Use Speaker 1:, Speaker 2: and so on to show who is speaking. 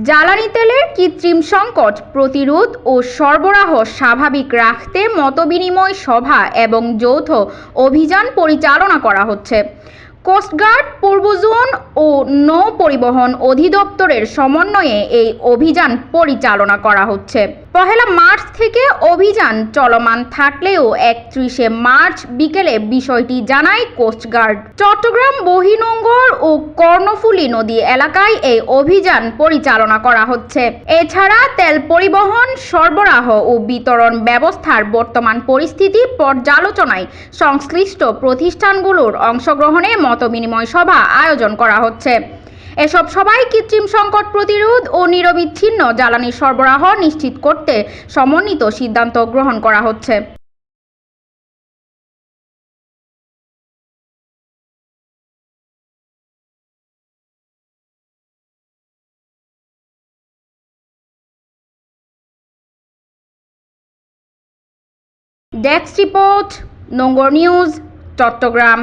Speaker 1: জ্বালানি তেলের কৃত্রিম সংকট প্রতিরোধ ও সরবরাহ স্বাভাবিক রাখতে মতবিনিময় সভা এবং যৌথ অভিযান পরিচালনা করা হচ্ছে। কোস্টগার্ড পূর্ব জোন ও নৌ পরিবহন অধিদপ্তরের সমন্বয়ে এই অভিযান পরিচালনা করা হচ্ছে। 1 মার্চ থেকে অভিযান চলমান থাকলেও 31 মার্চ বিকেলে বিষয়টি জানায় কোস্টগার্ড। চট্টগ্রাম বহিনোঙ্গর ও কর্ণফুলী নদী এলাকায় এই অভিযান পরিচালনা করা হচ্ছে। এছাড়া তেল পরিবহন, সরবরাহ ও বিতরণ ব্যবস্থার বর্তমান পরিস্থিতি পর্যালোচনায় সংশ্লিষ্ট প্রতিষ্ঠানগুলোর অংশগ্রহণে মতবিনিময় সভা আয়োজন করা হচ্ছে। এসব সভায় কৃত্রিম সংকট প্রতিরোধ ও নিরবিচ্ছিন্ন জ্বালানি সরবরাহ নিশ্চিত করতে সমন্বিত সিদ্ধান্ত গ্রহণ করা হচ্ছে। Desk report, Nongor news, Chittagong.